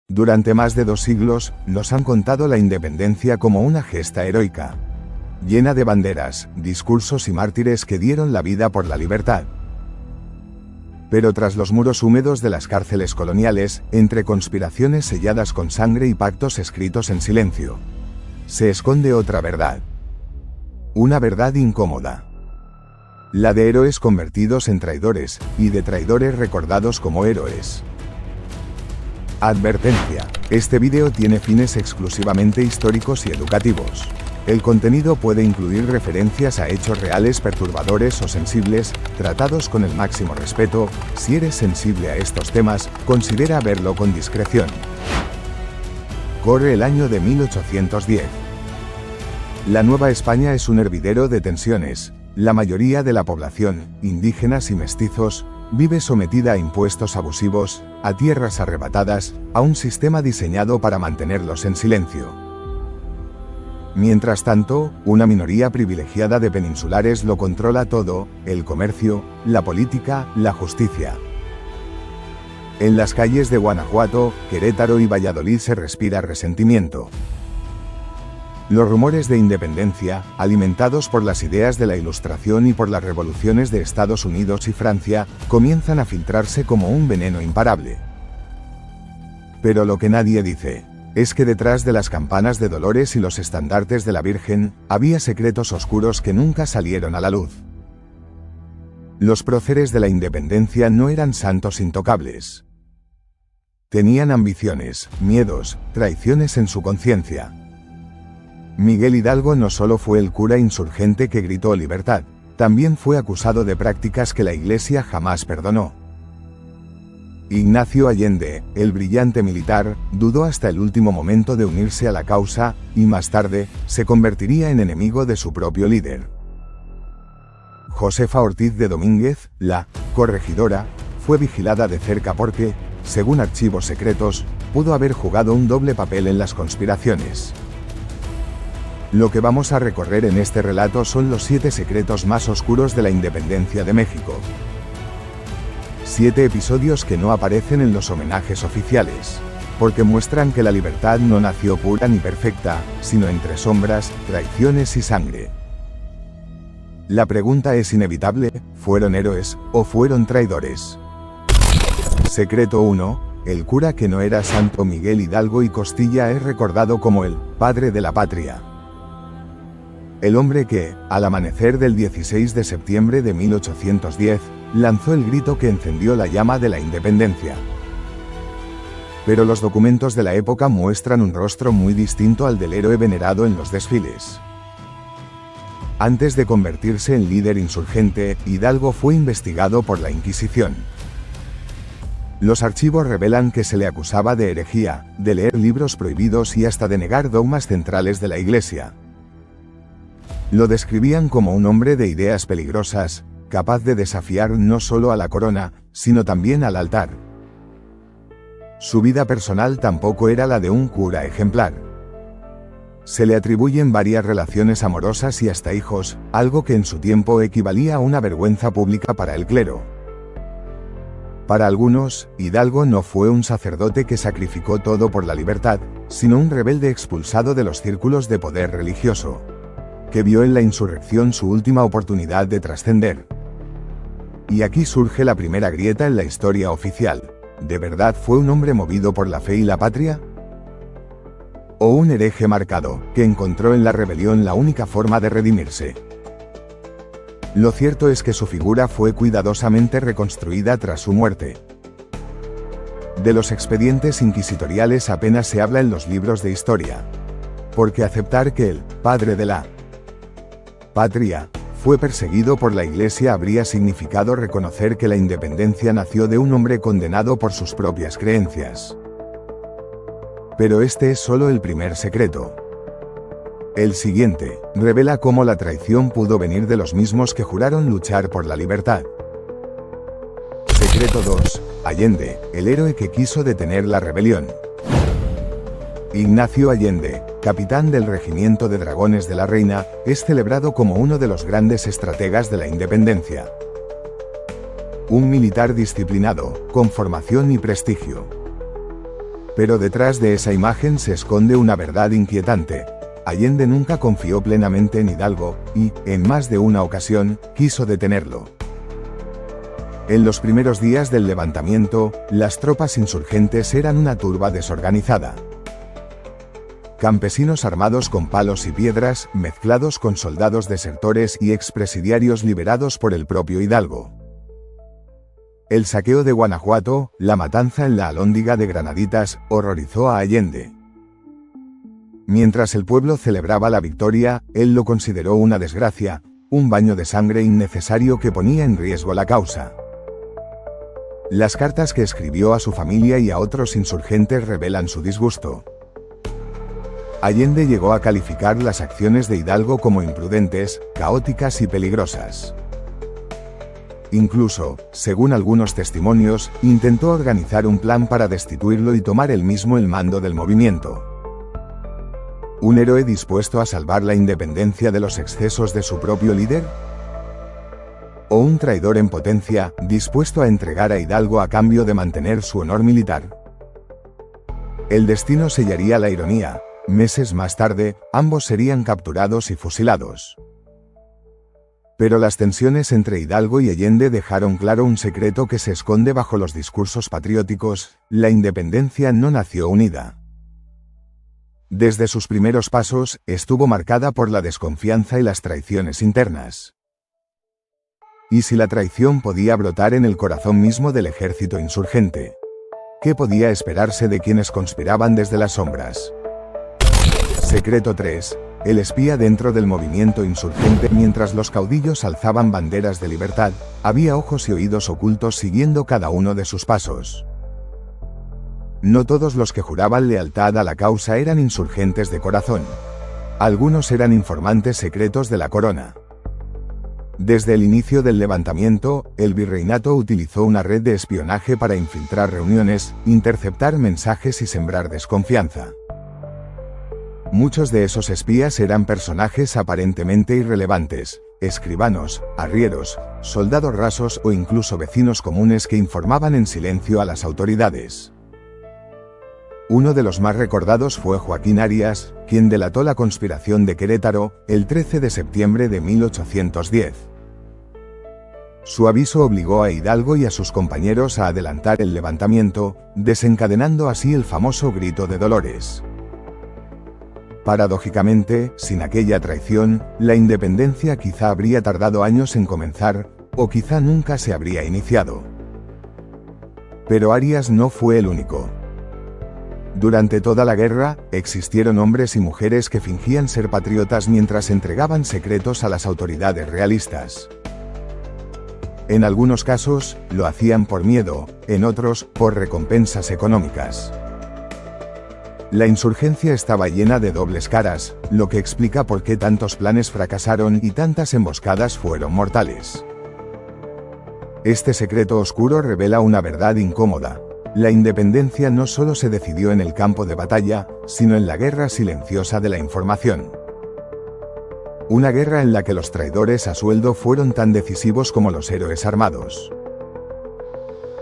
Durante más de 2 siglos, nos han contado la independencia como una gesta heroica, llena de banderas, discursos y mártires que dieron la vida por la libertad. Pero tras los muros húmedos de las cárceles coloniales, entre conspiraciones selladas con sangre y pactos escritos en silencio, se esconde otra verdad. Una verdad incómoda. La de héroes convertidos en traidores, y de traidores recordados como héroes. Advertencia. Este vídeo tiene fines exclusivamente históricos y educativos. El contenido puede incluir referencias a hechos reales perturbadores o sensibles, tratados con el máximo respeto. Si eres sensible a estos temas, considera verlo con discreción. Corre el año de 1810. La Nueva España es un hervidero de tensiones. La mayoría de la población, indígenas y mestizos, vive sometida a impuestos abusivos, a tierras arrebatadas, a un sistema diseñado para mantenerlos en silencio. Mientras tanto, una minoría privilegiada de peninsulares lo controla todo: el comercio, la política, la justicia. En las calles de Guanajuato, Querétaro y Valladolid se respira resentimiento. Los rumores de independencia, alimentados por las ideas de la Ilustración y por las revoluciones de Estados Unidos y Francia, comienzan a filtrarse como un veneno imparable. Pero lo que nadie dice es que detrás de las campanas de Dolores y los estandartes de la Virgen, había secretos oscuros que nunca salieron a la luz. Los próceres de la independencia no eran santos intocables. Tenían ambiciones, miedos, traiciones en su conciencia. Miguel Hidalgo no solo fue el cura insurgente que gritó libertad, también fue acusado de prácticas que la Iglesia jamás perdonó. Ignacio Allende, el brillante militar, dudó hasta el último momento de unirse a la causa, y más tarde, se convertiría en enemigo de su propio líder. Josefa Ortiz de Domínguez, la corregidora, fue vigilada de cerca porque, según archivos secretos, pudo haber jugado un doble papel en las conspiraciones. Lo que vamos a recorrer en este relato son los 7 secretos más oscuros de la independencia de México. 7 episodios que no aparecen en los homenajes oficiales, porque muestran que la libertad no nació pura ni perfecta, sino entre sombras, traiciones y sangre. La pregunta es inevitable: ¿fueron héroes o fueron traidores? Secreto 1. El cura que no era santo. Miguel Hidalgo y Costilla es recordado como el padre de la patria. El hombre que, al amanecer del 16 de septiembre de 1810, lanzó el grito que encendió la llama de la independencia. Pero los documentos de la época muestran un rostro muy distinto al del héroe venerado en los desfiles. Antes de convertirse en líder insurgente, Hidalgo fue investigado por la Inquisición. Los archivos revelan que se le acusaba de herejía, de leer libros prohibidos y hasta de negar dogmas centrales de la Iglesia. Lo describían como un hombre de ideas peligrosas, capaz de desafiar no solo a la corona, sino también al altar. Su vida personal tampoco era la de un cura ejemplar. Se le atribuyen varias relaciones amorosas y hasta hijos, algo que en su tiempo equivalía a una vergüenza pública para el clero. Para algunos, Hidalgo no fue un sacerdote que sacrificó todo por la libertad, sino un rebelde expulsado de los círculos de poder religioso, que vio en la insurrección su última oportunidad de trascender. Y aquí surge la primera grieta en la historia oficial: ¿de verdad fue un hombre movido por la fe y la patria? ¿O un hereje marcado, que encontró en la rebelión la única forma de redimirse? Lo cierto es que su figura fue cuidadosamente reconstruida tras su muerte. De los expedientes inquisitoriales apenas se habla en los libros de historia, porque aceptar que el padre de la patria fue perseguido por la Iglesia habría significado reconocer que la independencia nació de un hombre condenado por sus propias creencias. Pero este es solo el primer secreto. El siguiente revela cómo la traición pudo venir de los mismos que juraron luchar por la libertad. Secreto 2. Allende, el héroe que quiso detener la rebelión. Ignacio Allende, capitán del Regimiento de Dragones de la Reina, es celebrado como uno de los grandes estrategas de la independencia. Un militar disciplinado, con formación y prestigio. Pero detrás de esa imagen se esconde una verdad inquietante. Allende nunca confió plenamente en Hidalgo, y, en más de una ocasión, quiso detenerlo. En los primeros días del levantamiento, las tropas insurgentes eran una turba desorganizada. Campesinos armados con palos y piedras, mezclados con soldados desertores y expresidiarios liberados por el propio Hidalgo. El saqueo de Guanajuato, la matanza en la Alhóndiga de Granaditas, horrorizó a Allende. Mientras el pueblo celebraba la victoria, él lo consideró una desgracia, un baño de sangre innecesario que ponía en riesgo la causa. Las cartas que escribió a su familia y a otros insurgentes revelan su disgusto. Allende llegó a calificar las acciones de Hidalgo como imprudentes, caóticas y peligrosas. Incluso, según algunos testimonios, intentó organizar un plan para destituirlo y tomar él mismo el mando del movimiento. ¿Un héroe dispuesto a salvar la independencia de los excesos de su propio líder? ¿O un traidor en potencia, dispuesto a entregar a Hidalgo a cambio de mantener su honor militar? El destino sellaría la ironía. Meses más tarde, ambos serían capturados y fusilados. Pero las tensiones entre Hidalgo y Allende dejaron claro un secreto que se esconde bajo los discursos patrióticos: la independencia no nació unida. Desde sus primeros pasos, estuvo marcada por la desconfianza y las traiciones internas. ¿Y si la traición podía brotar en el corazón mismo del ejército insurgente? ¿Qué podía esperarse de quienes conspiraban desde las sombras? Secreto 3. El espía dentro del movimiento insurgente. Mientras los caudillos alzaban banderas de libertad, había ojos y oídos ocultos siguiendo cada uno de sus pasos. No todos los que juraban lealtad a la causa eran insurgentes de corazón. Algunos eran informantes secretos de la corona. Desde el inicio del levantamiento, el virreinato utilizó una red de espionaje para infiltrar reuniones, interceptar mensajes y sembrar desconfianza. Muchos de esos espías eran personajes aparentemente irrelevantes, escribanos, arrieros, soldados rasos o incluso vecinos comunes que informaban en silencio a las autoridades. Uno de los más recordados fue Joaquín Arias, quien delató la conspiración de Querétaro, el 13 de septiembre de 1810. Su aviso obligó a Hidalgo y a sus compañeros a adelantar el levantamiento, desencadenando así el famoso Grito de Dolores. Paradójicamente, sin aquella traición, la independencia quizá habría tardado años en comenzar, o quizá nunca se habría iniciado. Pero Arias no fue el único. Durante toda la guerra, existieron hombres y mujeres que fingían ser patriotas mientras entregaban secretos a las autoridades realistas. En algunos casos, lo hacían por miedo, en otros, por recompensas económicas. La insurgencia estaba llena de dobles caras, lo que explica por qué tantos planes fracasaron y tantas emboscadas fueron mortales. Este secreto oscuro revela una verdad incómoda. La independencia no solo se decidió en el campo de batalla, sino en la guerra silenciosa de la información. Una guerra en la que los traidores a sueldo fueron tan decisivos como los héroes armados.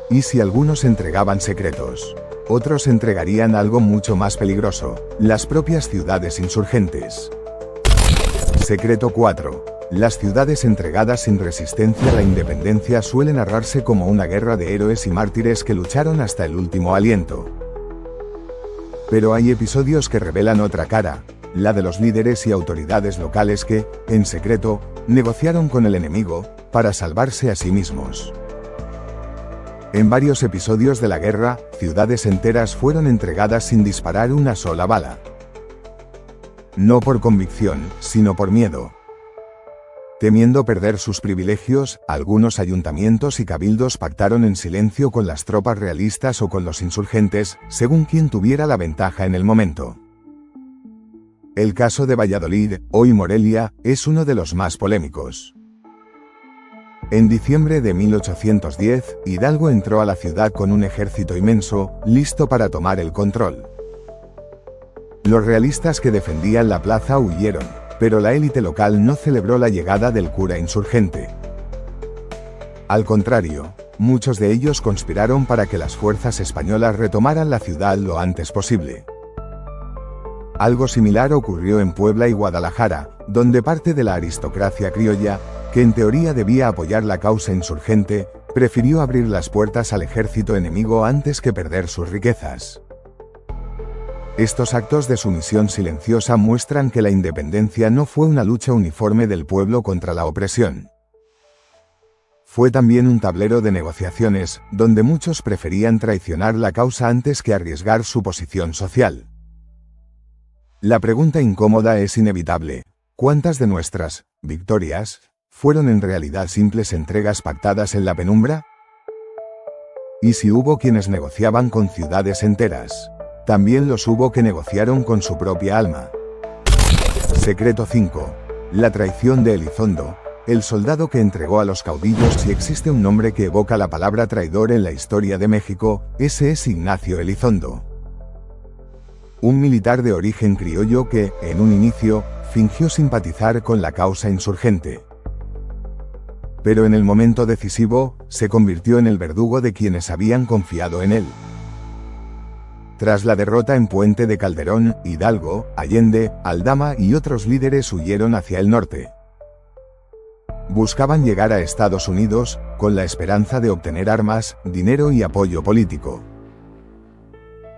¿Y si algunos entregaban secretos? Otros entregarían algo mucho más peligroso: las propias ciudades insurgentes. Secreto 4. Las ciudades entregadas sin resistencia a la independencia suelen narrarse como una guerra de héroes y mártires que lucharon hasta el último aliento. Pero hay episodios que revelan otra cara, la de los líderes y autoridades locales que, en secreto, negociaron con el enemigo, para salvarse a sí mismos. En varios episodios de la guerra, ciudades enteras fueron entregadas sin disparar una sola bala. No por convicción, sino por miedo. Temiendo perder sus privilegios, algunos ayuntamientos y cabildos pactaron en silencio con las tropas realistas o con los insurgentes, según quien tuviera la ventaja en el momento. El caso de Valladolid, hoy Morelia, es uno de los más polémicos. En diciembre de 1810, Hidalgo entró a la ciudad con un ejército inmenso, listo para tomar el control. Los realistas que defendían la plaza huyeron, pero la élite local no celebró la llegada del cura insurgente. Al contrario, muchos de ellos conspiraron para que las fuerzas españolas retomaran la ciudad lo antes posible. Algo similar ocurrió en Puebla y Guadalajara, donde parte de la aristocracia criolla, que en teoría debía apoyar la causa insurgente, prefirió abrir las puertas al ejército enemigo antes que perder sus riquezas. Estos actos de sumisión silenciosa muestran que la independencia no fue una lucha uniforme del pueblo contra la opresión. Fue también un tablero de negociaciones, donde muchos preferían traicionar la causa antes que arriesgar su posición social. La pregunta incómoda es inevitable: ¿cuántas de nuestras victorias fueron en realidad simples entregas pactadas en la penumbra? ¿Y si hubo quienes negociaban con ciudades enteras? También los hubo que negociaron con su propia alma. Secreto 5. La traición de Elizondo, el soldado que entregó a los caudillos. Si existe un nombre que evoca la palabra traidor en la historia de México, ese es Ignacio Elizondo. Un militar de origen criollo que, en un inicio, fingió simpatizar con la causa insurgente. Pero en el momento decisivo, se convirtió en el verdugo de quienes habían confiado en él. Tras la derrota en Puente de Calderón, Hidalgo, Allende, Aldama y otros líderes huyeron hacia el norte. Buscaban llegar a Estados Unidos, con la esperanza de obtener armas, dinero y apoyo político.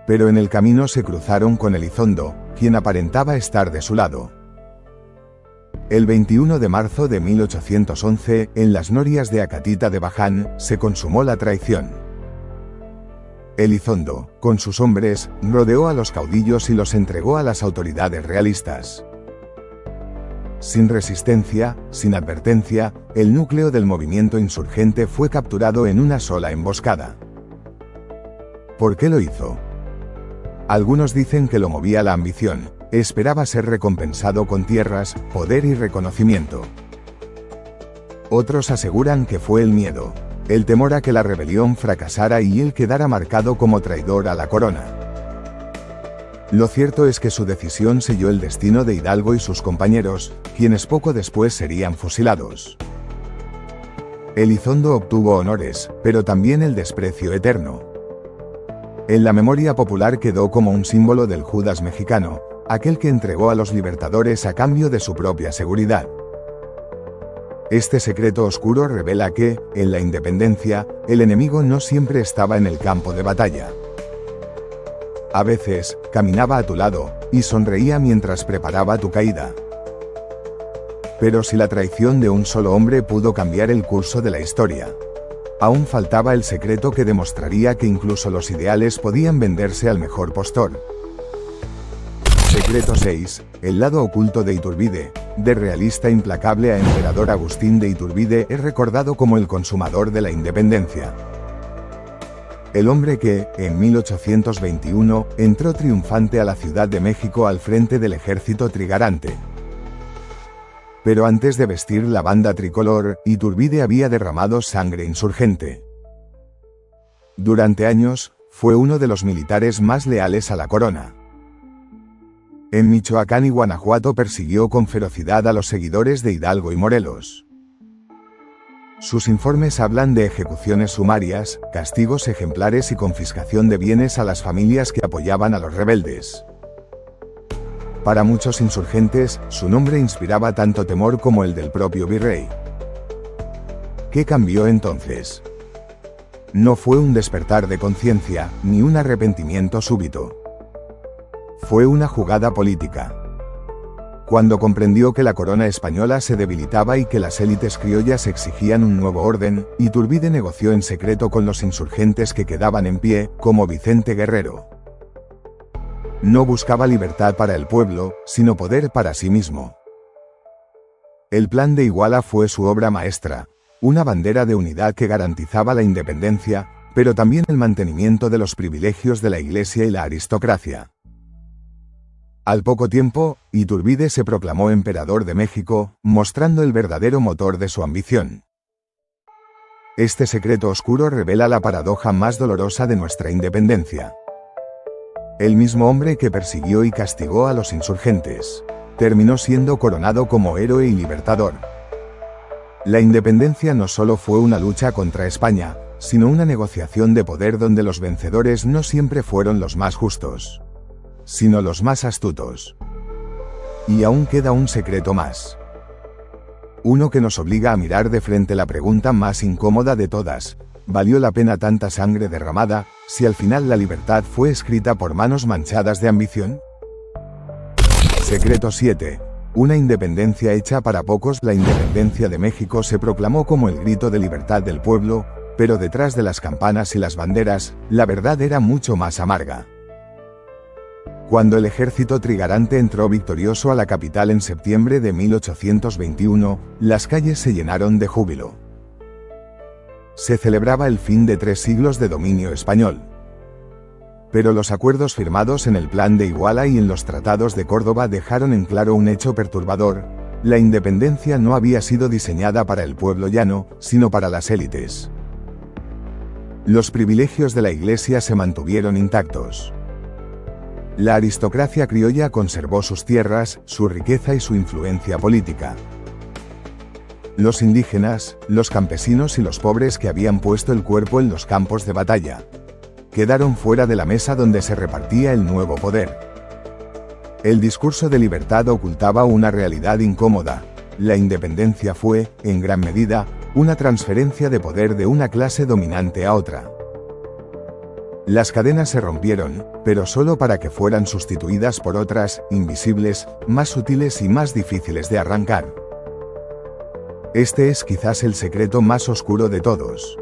Pero en el camino se cruzaron con Elizondo, quien aparentaba estar de su lado. El 21 de marzo de 1811, en las norias de Acatita de Baján, se consumó la traición. Elizondo, con sus hombres, rodeó a los caudillos y los entregó a las autoridades realistas. Sin resistencia, sin advertencia, el núcleo del movimiento insurgente fue capturado en una sola emboscada. ¿Por qué lo hizo? Algunos dicen que lo movía la ambición, esperaba ser recompensado con tierras, poder y reconocimiento. Otros aseguran que fue el miedo, el temor a que la rebelión fracasara y él quedara marcado como traidor a la corona. Lo cierto es que su decisión selló el destino de Hidalgo y sus compañeros, quienes poco después serían fusilados. Elizondo obtuvo honores, pero también el desprecio eterno. En la memoria popular quedó como un símbolo del Judas mexicano, aquel que entregó a los libertadores a cambio de su propia seguridad. Este secreto oscuro revela que, en la independencia, el enemigo no siempre estaba en el campo de batalla. A veces, caminaba a tu lado, y sonreía mientras preparaba tu caída. Pero si la traición de un solo hombre pudo cambiar el curso de la historia, aún faltaba el secreto que demostraría que incluso los ideales podían venderse al mejor postor. Secreto 6. El lado oculto de Iturbide. De realista implacable a emperador, Agustín de Iturbide es recordado como el consumador de la independencia. El hombre que, en 1821, entró triunfante a la Ciudad de México al frente del ejército trigarante. Pero antes de vestir la banda tricolor, Iturbide había derramado sangre insurgente. Durante años, fue uno de los militares más leales a la corona. En Michoacán y Guanajuato persiguió con ferocidad a los seguidores de Hidalgo y Morelos. Sus informes hablan de ejecuciones sumarias, castigos ejemplares y confiscación de bienes a las familias que apoyaban a los rebeldes. Para muchos insurgentes, su nombre inspiraba tanto temor como el del propio virrey. ¿Qué cambió entonces? No fue un despertar de conciencia, ni un arrepentimiento súbito. Fue una jugada política. Cuando comprendió que la corona española se debilitaba y que las élites criollas exigían un nuevo orden, Iturbide negoció en secreto con los insurgentes que quedaban en pie, como Vicente Guerrero. No buscaba libertad para el pueblo, sino poder para sí mismo. El Plan de Iguala fue su obra maestra, una bandera de unidad que garantizaba la independencia, pero también el mantenimiento de los privilegios de la Iglesia y la aristocracia. Al poco tiempo, Iturbide se proclamó emperador de México, mostrando el verdadero motor de su ambición. Este secreto oscuro revela la paradoja más dolorosa de nuestra independencia. El mismo hombre que persiguió y castigó a los insurgentes, terminó siendo coronado como héroe y libertador. La independencia no solo fue una lucha contra España, sino una negociación de poder donde los vencedores no siempre fueron los más justos, sino los más astutos. Y aún queda un secreto más. Uno que nos obliga a mirar de frente la pregunta más incómoda de todas: ¿valió la pena tanta sangre derramada, si al final la libertad fue escrita por manos manchadas de ambición? Secreto 7. Una independencia hecha para pocos. La independencia de México se proclamó como el grito de libertad del pueblo, pero detrás de las campanas y las banderas, la verdad era mucho más amarga. Cuando el ejército trigarante entró victorioso a la capital en septiembre de 1821, las calles se llenaron de júbilo. Se celebraba el fin de 3 siglos de dominio español. Pero los acuerdos firmados en el Plan de Iguala y en los Tratados de Córdoba dejaron en claro un hecho perturbador: la independencia no había sido diseñada para el pueblo llano, sino para las élites. Los privilegios de la Iglesia se mantuvieron intactos. La aristocracia criolla conservó sus tierras, su riqueza y su influencia política. Los indígenas, los campesinos y los pobres que habían puesto el cuerpo en los campos de batalla quedaron fuera de la mesa donde se repartía el nuevo poder. El discurso de libertad ocultaba una realidad incómoda: la independencia fue, en gran medida, una transferencia de poder de una clase dominante a otra. Las cadenas se rompieron, pero solo para que fueran sustituidas por otras, invisibles, más sutiles y más difíciles de arrancar. Este es quizás el secreto más oscuro de todos.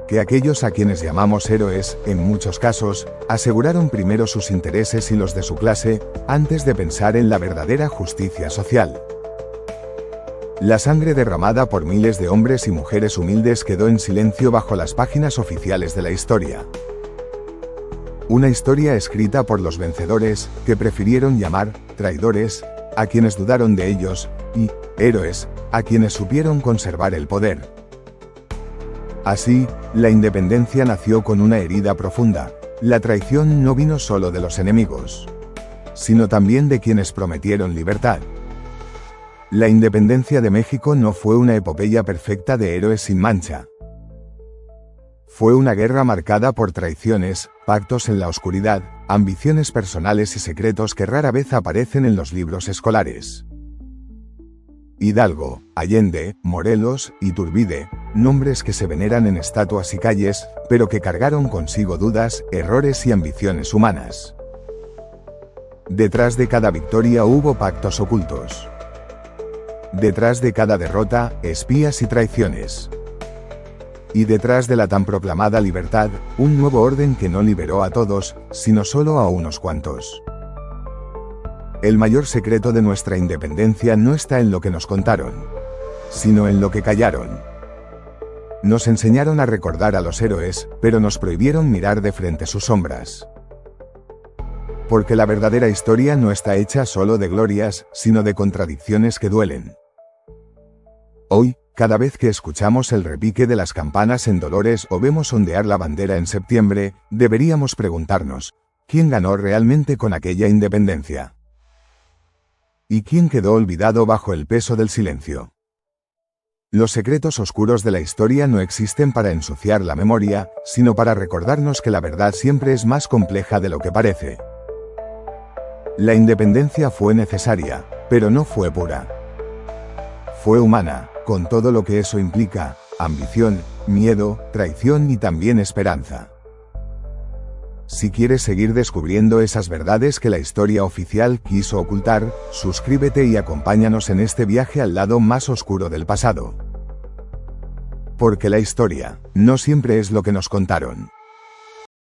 Que aquellos a quienes llamamos héroes, en muchos casos, aseguraron primero sus intereses y los de su clase, antes de pensar en la verdadera justicia social. La sangre derramada por miles de hombres y mujeres humildes quedó en silencio bajo las páginas oficiales de la historia. Una historia escrita por los vencedores, que prefirieron llamar traidores a quienes dudaron de ellos, y héroes a quienes supieron conservar el poder. Así, la independencia nació con una herida profunda. La traición no vino solo de los enemigos, sino también de quienes prometieron libertad. La independencia de México no fue una epopeya perfecta de héroes sin mancha. Fue una guerra marcada por traiciones, pactos en la oscuridad, ambiciones personales y secretos que rara vez aparecen en los libros escolares. Hidalgo, Allende, Morelos, Iturbide, nombres que se veneran en estatuas y calles, pero que cargaron consigo dudas, errores y ambiciones humanas. Detrás de cada victoria hubo pactos ocultos. Detrás de cada derrota, espías y traiciones. Y detrás de la tan proclamada libertad, un nuevo orden que no liberó a todos, sino solo a unos cuantos. El mayor secreto de nuestra independencia no está en lo que nos contaron, sino en lo que callaron. Nos enseñaron a recordar a los héroes, pero nos prohibieron mirar de frente sus sombras. Porque la verdadera historia no está hecha solo de glorias, sino de contradicciones que duelen. Hoy, cada vez que escuchamos el repique de las campanas en Dolores o vemos ondear la bandera en septiembre, deberíamos preguntarnos: ¿quién ganó realmente con aquella independencia? ¿Y quién quedó olvidado bajo el peso del silencio? Los secretos oscuros de la historia no existen para ensuciar la memoria, sino para recordarnos que la verdad siempre es más compleja de lo que parece. La independencia fue necesaria, pero no fue pura. Fue humana, con todo lo que eso implica: ambición, miedo, traición y también esperanza. Si quieres seguir descubriendo esas verdades que la historia oficial quiso ocultar, suscríbete y acompáñanos en este viaje al lado más oscuro del pasado. Porque la historia no siempre es lo que nos contaron.